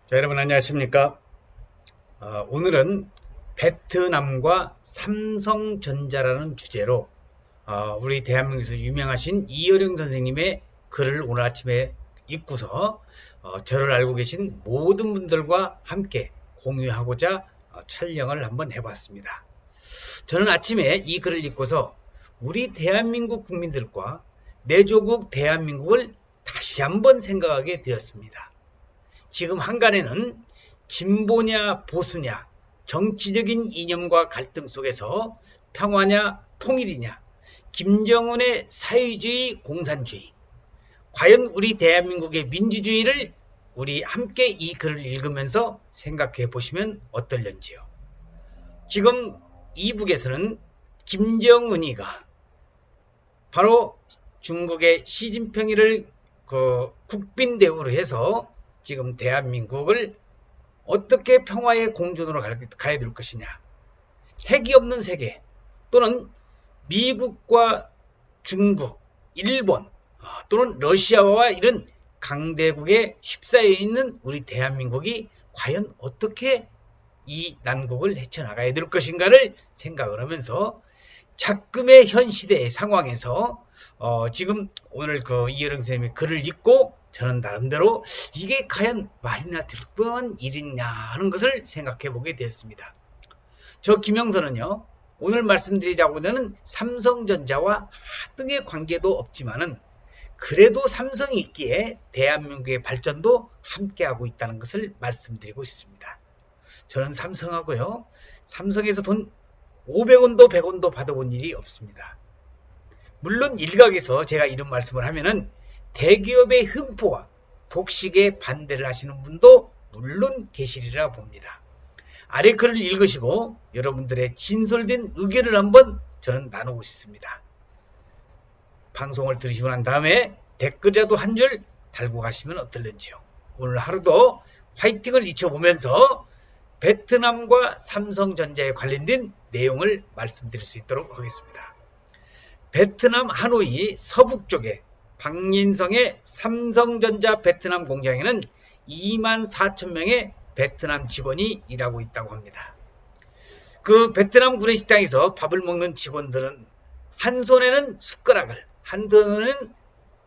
자, 여러분 안녕하십니까? 오늘은 베트남과 삼성전자라는 주제로 우리 대한민국에서 유명하신 이어령 선생님의 글을 오늘 아침에 읽고서 저를 알고 계신 모든 분들과 함께 공유하고자 촬영을 한번 해봤습니다. 저는 아침에 이 글을 읽고서 우리 대한민국 국민들과 내 조국 대한민국을 다시 한번 생각하게 되었습니다. 지금 한간에는 진보냐 보수냐 정치적인 이념과 갈등 속에서 평화냐 통일이냐 김정은의 사회주의 공산주의 과연 우리 대한민국의 민주주의를 우리 함께 이 글을 읽으면서 생각해 보시면 어떨런지요. 지금 이북에서는 김정은이가 바로 중국의 시진핑이를 국빈대우로 해서 지금 대한민국을 어떻게 평화의 공존으로 가야 될 것이냐. 핵이 없는 세계 또는 미국과 중국, 일본 또는 러시아와 이런 강대국에 휩싸여 있는 우리 대한민국이 과연 어떻게 이 난국을 헤쳐나가야 될 것인가를 생각을 하면서 작금의 현 시대의 상황에서 지금 오늘 이어령 선생님의 글을 읽고 저는 나름대로 이게 과연 말이나 될 뻔한 일이냐 하는 것을 생각해 보게 되었습니다. 저 김영선은요, 오늘 말씀드리자고 하는 삼성전자와 하등의 관계도 없지만은 그래도 삼성이 있기에 대한민국의 발전도 함께하고 있다는 것을 말씀드리고 있습니다. 저는 삼성하고요, 삼성에서 돈 500원도 100원도 받아본 일이 없습니다. 물론 일각에서 제가 이런 말씀을 하면은 대기업의 흠포와 독식에 반대를 하시는 분도 물론 계시리라 봅니다. 아래 글을 읽으시고 여러분들의 진솔된 의견을 한번 저는 나누고 싶습니다. 방송을 들으시고 난 다음에 댓글이라도 한 줄 달고 가시면 어떨는지요. 오늘 하루도 화이팅을 잊혀보면서 베트남과 삼성전자에 관련된 내용을 말씀드릴 수 있도록 하겠습니다. 베트남 하노이 서북 쪽에 박린성의 삼성전자 베트남 공장에는 24,000명의 베트남 직원이 일하고 있다고 합니다. 그 베트남 구내식당에서 밥을 먹는 직원들은 한 손에는 숟가락을, 한 손에는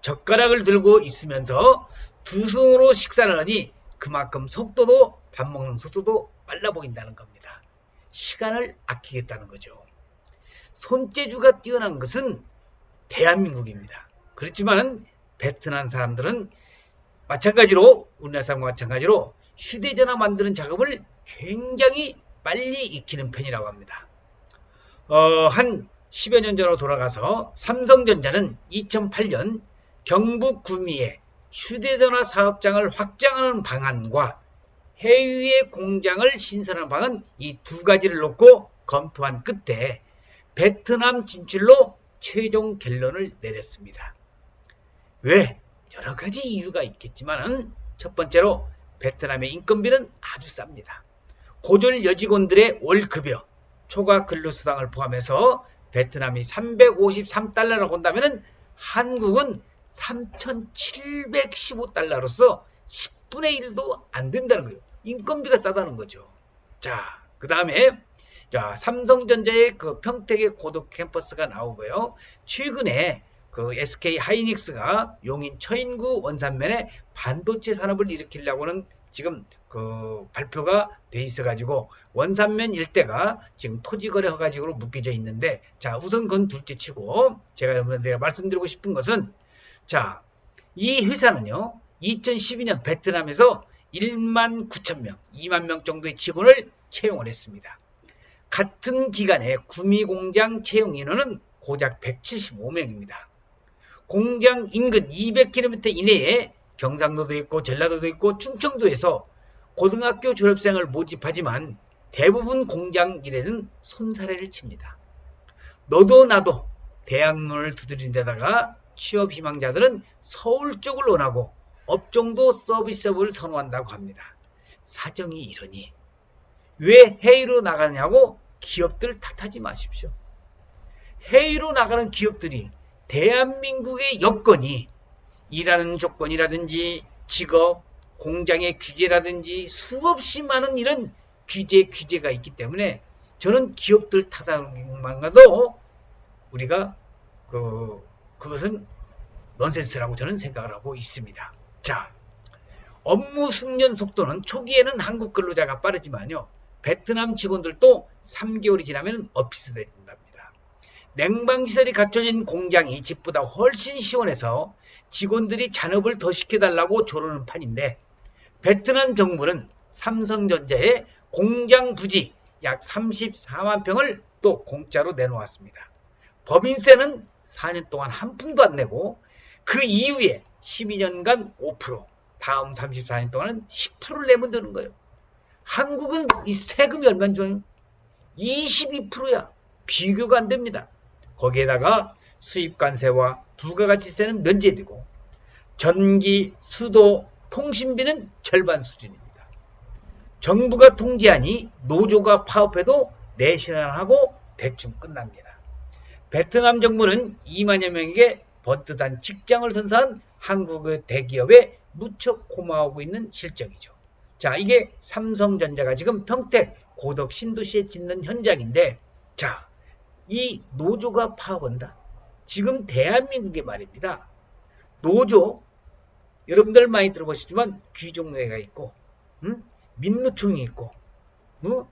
젓가락을 들고 있으면서 두 손으로 식사를 하니 그만큼 속도도 밥 먹는 속도도 빨라 보인다는 겁니다. 시간을 아끼겠다는 거죠. 손재주가 뛰어난 것은 대한민국입니다. 그렇지만 베트남 사람들은 마찬가지로 우리나라 사람과 마찬가지로 휴대전화 만드는 작업을 굉장히 빨리 익히는 편이라고 합니다. 한 10여 년 전으로 돌아가서 삼성전자는 2008년 경북 구미에 휴대전화 사업장을 확장하는 방안과 해외의 공장을 신설하는 방안 이 두 가지를 놓고 검토한 끝에 베트남 진출로 최종 결론을 내렸습니다. 왜? 여러 가지 이유가 있겠지만 첫 번째로 베트남의 인건비는 아주 쌉니다. 고졸 여직원들의 월급여, 초과 근로수당을 포함해서 베트남이 353달러라고 한다면 한국은 3,715달러로서 10분의 1도 안 된다는 거예요. 인건비가 싸다는 거죠. 자, 그 다음에 삼성전자의 평택의 고덕 캠퍼스가 나오고요. 최근에 SK 하이닉스가 용인 처인구 원산면에 반도체 산업을 일으키려고는 지금 발표가 돼 있어가지고 원산면 일대가 지금 토지 거래 허가지구로 묶여져 있는데, 자, 우선 그건 둘째치고 제가 여러분들에게 말씀드리고 싶은 것은, 자, 이 회사는요 2012년 베트남에서 19,000명, 2만 명 정도의 직원을 채용을 했습니다. 같은 기간에 구미 공장 채용 인원은 고작 175명입니다. 공장 인근 200km 이내에 경상도도 있고 전라도도 있고 충청도에서 고등학교 졸업생을 모집하지만 대부분 공장 일에는 손사래를 칩니다. 너도 나도 대학문을 두드린 데다가 취업 희망자들은 서울 쪽을 원하고 업종도 서비스업을 선호한다고 합니다. 사정이 이러니 왜 해외로 나가냐고 기업들 탓하지 마십시오. 해외로 나가는 기업들이 대한민국의 여건이 일하는 조건이라든지 직업 공장의 규제라든지 수없이 많은 이런 규제가 있기 때문에 저는 기업들 탓하는 것도 우리가 그것은 넌센스라고 저는 생각을 하고 있습니다. 자, 업무 숙련 속도는 초기에는 한국 근로자가 빠르지만요. 베트남 직원들도 3개월이 지나면 어피스돼 된답니다. 냉방시설이 갖춰진 공장이 집보다 훨씬 시원해서 직원들이 잔업을 더 시켜달라고 조르는 판인데 베트남 정부는 삼성전자의 공장 부지 약 34만 평을 또 공짜로 내놓았습니다. 법인세는 4년 동안 한 푼도 안 내고 그 이후에 12년간 5%, 다음 34년 동안은 10%를 내면 되는 거예요. 한국은 이 세금이 얼마인 줄 알아요? 22%야. 비교가 안 됩니다. 거기에다가 수입관세와 부가가치세는 면제되고 전기, 수도, 통신비는 절반 수준입니다. 정부가 통제하니 노조가 파업해도 내신하고 대충 끝납니다. 베트남 정부는 2만여 명에게 번듯한 직장을 선사한 한국의 대기업에 무척 고마워하고 있는 실정이죠. 자, 이게 삼성전자가 지금 평택 고덕 신도시에 짓는 현장인데, 자, 이 노조가 파업한다. 지금 대한민국의 말입니다. 노조, 여러분들 많이 들어보시지만 귀족노예가 있고, 민노총이 있고,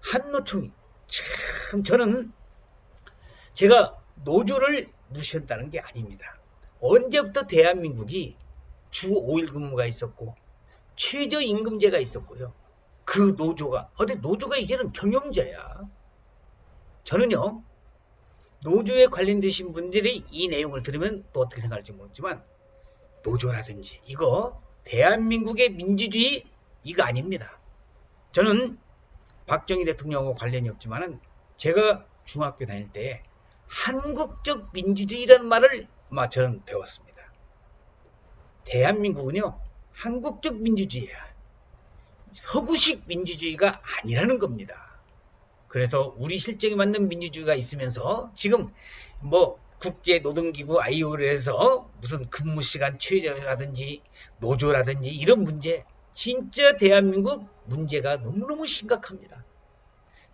한노총이. 참 저는 제가 노조를 무시한다는 게 아닙니다. 언제부터 대한민국이 주 5일 근무가 있었고 최저임금제가 있었고요. 그 노조가 이제는 경영자야. 저는요, 노조에 관련되신 분들이 이 내용을 들으면 또 어떻게 생각할지 모르지만 노조라든지 이거 대한민국의 민주주의 이거 아닙니다. 저는 박정희 대통령하고 관련이 없지만은 제가 중학교 다닐 때 한국적 민주주의라는 말을 저는 배웠습니다. 대한민국은요, 한국적 민주주의야. 서구식 민주주의가 아니라는 겁니다. 그래서 우리 실정에 맞는 민주주의가 있으면서 지금 국제노동기구 ILO에서 무슨 근무시간 최저라든지 노조라든지 이런 문제, 진짜 대한민국 문제가 너무너무 심각합니다.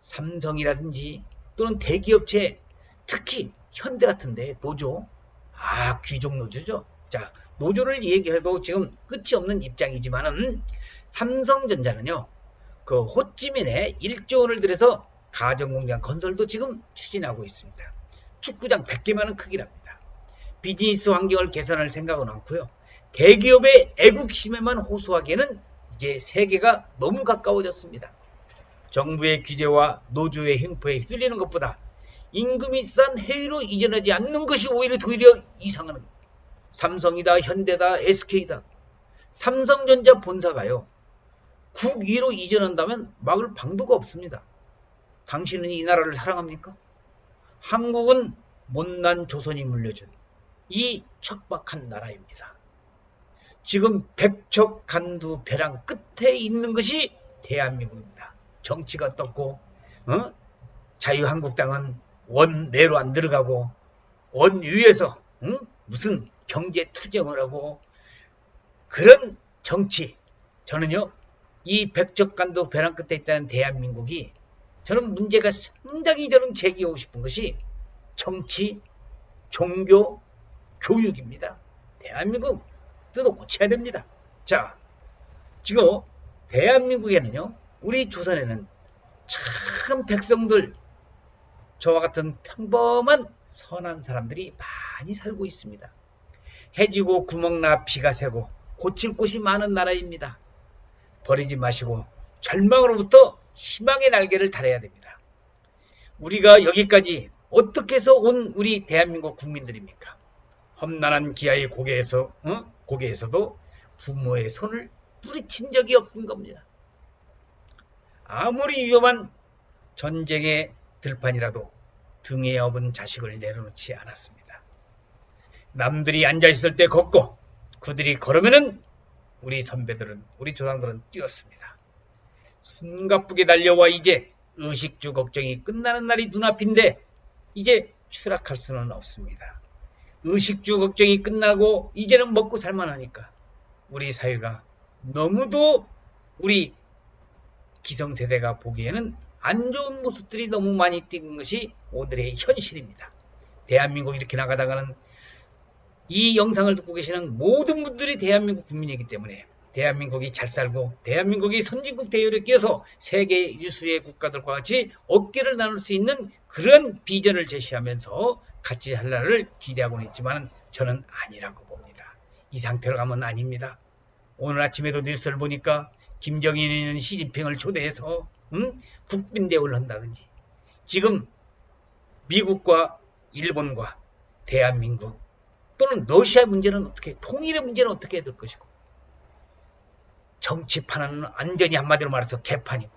삼성이라든지 또는 대기업체, 특히 현대 같은데 노조, 귀족 노조죠. 자, 노조를 얘기해도 지금 끝이 없는 입장이지만은 삼성전자는요, 그 호찌민에 1조 원을 들여서 가정공장 건설도 지금 추진하고 있습니다. 축구장 100개만은 크기랍니다. 비즈니스 환경을 개선할 생각은 않고요. 대기업의 애국심에만 호소하기에는 이제 세계가 너무 가까워졌습니다. 정부의 규제와 노조의 횡포에 휘둘리는 것보다 임금이 싼 해외로 이전하지 않는 것이 오히려 이상한 삼성이다, 현대다, SK다. 삼성전자 본사가요, 국위로 이전한다면 막을 방도가 없습니다. 당신은 이 나라를 사랑합니까? 한국은 못난 조선이 물려준 이 척박한 나라입니다. 지금 백척간두 벼랑 끝에 있는 것이 대한민국입니다. 정치가 어떻고, 자유한국당은 원내로 안 들어가고 원위에서 무슨 경제 투쟁을 하고 그런 정치. 저는요, 이 백척간두 벼랑 끝에 있다는 대한민국이 저는 문제가 상당히 저는 제기하고 싶은 것이 정치, 종교, 교육입니다. 대한민국 뜯어 고쳐야 됩니다. 자, 지금 대한민국에는요, 우리 조선에는 참 백성들, 저와 같은 평범한 선한 사람들이 많이 살고 있습니다. 해지고 구멍나 비가 새고 고칠 곳이 많은 나라입니다. 버리지 마시고 절망으로부터 희망의 날개를 달아야 됩니다. 우리가 여기까지 어떻게 해서 온 우리 대한민국 국민들입니까? 험난한 기아의 고개에서도 부모의 손을 뿌리친 적이 없는 겁니다. 아무리 위험한 전쟁의 들판이라도 등에 업은 자식을 내려놓지 않았습니다. 남들이 앉아있을 때 걷고 그들이 걸으면은 우리 선배들은, 우리 조상들은 뛰었습니다. 숨가쁘게 달려와 이제 의식주 걱정이 끝나는 날이 눈앞인데 이제 추락할 수는 없습니다. 의식주 걱정이 끝나고 이제는 먹고 살만하니까 우리 사회가 너무도 우리 기성세대가 보기에는 안 좋은 모습들이 너무 많이 띈 것이 오늘의 현실입니다. 대한민국 이렇게 나가다가는 이 영상을 듣고 계시는 모든 분들이 대한민국 국민이기 때문에 대한민국이 잘 살고 대한민국이 선진국 대열에 끼어서 세계 유수의 국가들과 같이 어깨를 나눌 수 있는 그런 비전을 제시하면서 같이 할 날을 기대하고는 있지만 저는 아니라고 봅니다. 이 상태로 가면 아닙니다. 오늘 아침에도 뉴스를 보니까 김정일이는 시진핑을 초대해서 국빈대우를 한다든지 지금 미국과 일본과 대한민국 또는 러시아 문제는 어떻게 통일의 문제는 어떻게 해야 될 것이고 정치판은 완전히 한마디로 말해서 개판이고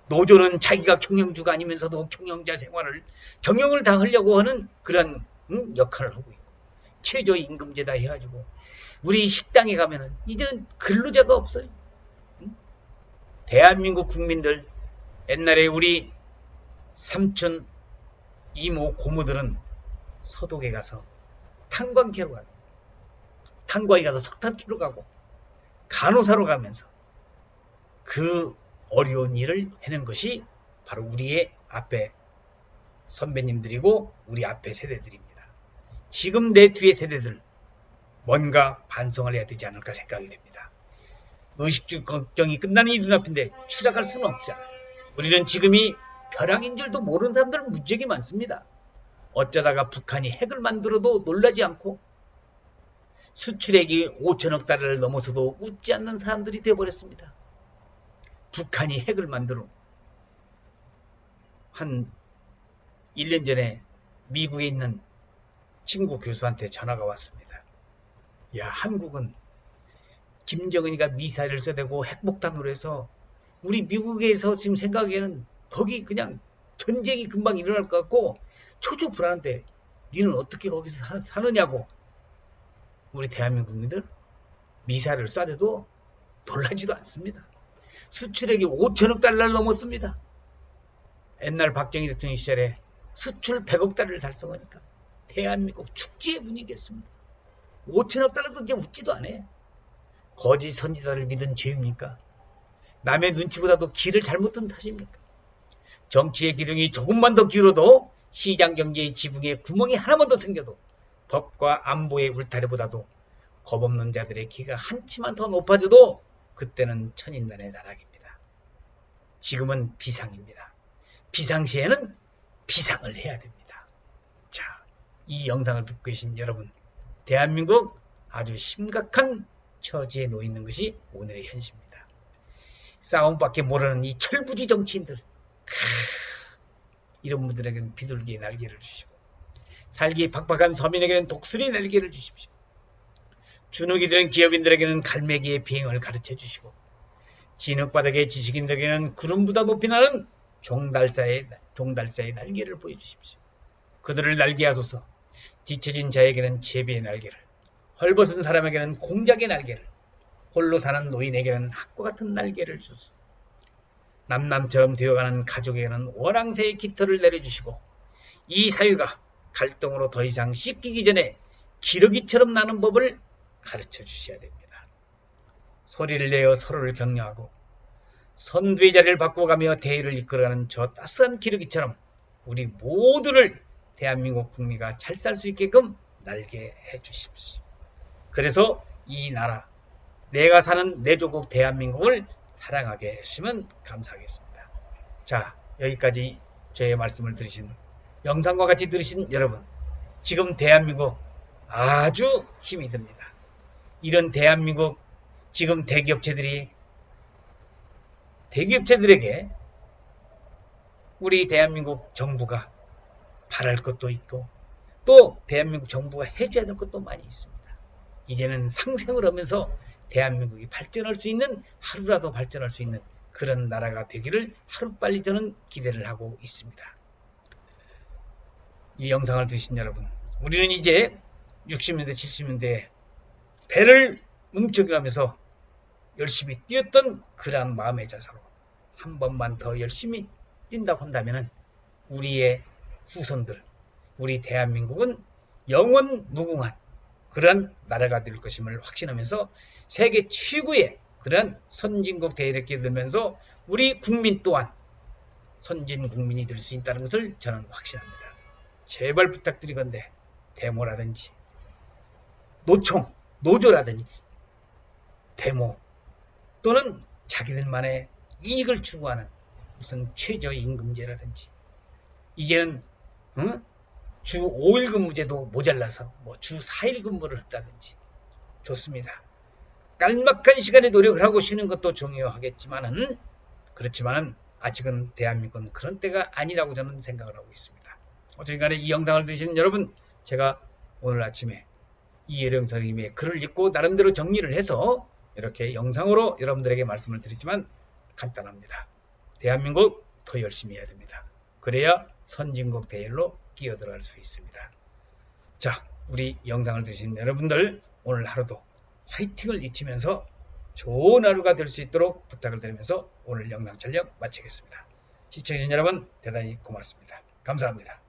노조는 자기가 경영주가 아니면서도 경영자 생활을 경영을 다 하려고 하는 그런 역할을 하고 있고 최저임금제다 해가지고 우리 식당에 가면은 이제는 근로자가 없어요. 대한민국 국민들 옛날에 우리 삼촌 이모 고모들은 서독에 가서 탄광 캐러 가고 탄광에 가서 석탄 캐러 가고 간호사로 가면서 그 어려운 일을 해낸 것이 바로 우리의 앞에 선배님들이고 우리 앞에 세대들입니다. 지금 내 뒤의 세대들 뭔가 반성을 해야 되지 않을까 생각이 됩니다. 의식주 걱정이 끝나는 이 눈앞인데 추락할 수는 없잖아요. 우리는 지금이 벼랑인 줄도 모르는 사람들 무지하게 많습니다. 어쩌다가 북한이 핵을 만들어도 놀라지 않고 수출액이 5천억 달러를 넘어서도 웃지 않는 사람들이 되어버렸습니다. 북한이 핵을 만들어 한 1년 전에 미국에 있는 친구 교수한테 전화가 왔습니다. 야, 한국은 김정은이가 미사일을 쏘대고 핵폭탄으로 해서 우리 미국에서 지금 생각에는 거기 그냥 전쟁이 금방 일어날 것 같고 초조 불안한데 니는 어떻게 거기서 사느냐고. 우리 대한민국 국민들 미사일을 쏴대도 놀라지도 않습니다. 수출액이 5천억 달러를 넘었습니다. 옛날 박정희 대통령 시절에 수출 100억 달러를 달성하니까 대한민국 축제의 분위기였습니다. 5천억 달러도 이제 웃지도 않아요. 거짓 선지자를 믿은 죄입니까? 남의 눈치보다도 길을 잘못 든 탓입니까? 정치의 기둥이 조금만 더 길어도 시장 경제의 지붕에 구멍이 하나만 더 생겨도 법과 안보의 울타리보다도 겁없는 자들의 키가 한치만 더 높아져도 그때는 천인난의 나락입니다. 지금은 비상입니다. 비상시에는 비상을 해야 됩니다. 자, 이 영상을 듣고 계신 여러분, 대한민국 아주 심각한 처지에 놓여 있는 것이 오늘의 현실입니다. 싸움밖에 모르는 이 철부지 정치인들, 이런 분들에게는 비둘기의 날개를 주시고 살기 팍팍한 서민에게는 독수리 날개를 주십시오. 주눅이들은 기업인들에게는 갈매기의 비행을 가르쳐 주시고 진흙바닥의 지식인들에게는 구름보다 높이 나는 종달새의 날개를 보여주십시오. 그들을 날개하소서. 뒤처진 자에게는 제비의 날개를, 헐벗은 사람에게는 공작의 날개를, 홀로 사는 노인에게는 학과 같은 날개를 주소서. 남남처럼 되어가는 가족에게는 원앙새의 깃털을 내려주시고 이 사유가 갈등으로 더 이상 씻기기 전에 기러기처럼 나는 법을 가르쳐 주셔야 됩니다. 소리를 내어 서로를 격려하고 선두의 자리를 바꿔가며 대의를 이끌어가는 저 따스한 기러기처럼 우리 모두를 대한민국 국민과 잘 살 수 있게끔 날게 해주십시오. 그래서 이 나라, 내가 사는 내 조국 대한민국을 사랑하게 해주시면 감사하겠습니다. 자, 여기까지 저의 말씀을 들으신, 영상과 같이 들으신 여러분, 지금 대한민국 아주 힘이 듭니다. 이런 대한민국 지금 대기업체들에게 우리 대한민국 정부가 바랄 것도 있고 또 대한민국 정부가 해줘야 될 것도 많이 있습니다. 이제는 상생을 하면서 대한민국이 발전할 수 있는, 하루라도 발전할 수 있는 그런 나라가 되기를 하루빨리 저는 기대를 하고 있습니다. 이 영상을 들으신 여러분, 우리는 이제 60년대 70년대에 배를 움켜쥐면서 열심히 뛰었던 그러한 마음의 자세로 한 번만 더 열심히 뛴다고 한다면 우리의 후손들, 우리 대한민국은 영원 무궁한 그런 나라가 될 것임을 확신하면서 세계 최고의 그런 선진국 대회에 끼어들면서 우리 국민 또한 선진 국민이 될 수 있다는 것을 저는 확신합니다. 제발 부탁드리건대 데모라든지 노총, 노조라든지 데모 또는 자기들만의 이익을 추구하는 무슨 최저임금제라든지 이제는 주 5일 근무제도 모자라서 뭐 주 4일 근무를 했다든지 좋습니다. 깔막한 시간에 노력을 하고 쉬는 것도 중요하겠지만은 그렇지만은 아직은 대한민국은 그런 때가 아니라고 저는 생각을 하고 있습니다. 어쨌든 간에 이 영상을 드시는 여러분, 제가 오늘 아침에 이혜령 선생님의 글을 읽고 나름대로 정리를 해서 이렇게 영상으로 여러분들에게 말씀을 드리지만 간단합니다. 대한민국 더 열심히 해야 됩니다. 그래야 선진국 대열로 끼어들어갈 수 있습니다. 자, 우리 영상을 드시는 여러분들 오늘 하루도 화이팅을 잊으면서 좋은 하루가 될 수 있도록 부탁을 드리면서 오늘 영상 촬영 마치겠습니다. 시청해주신 여러분 대단히 고맙습니다. 감사합니다.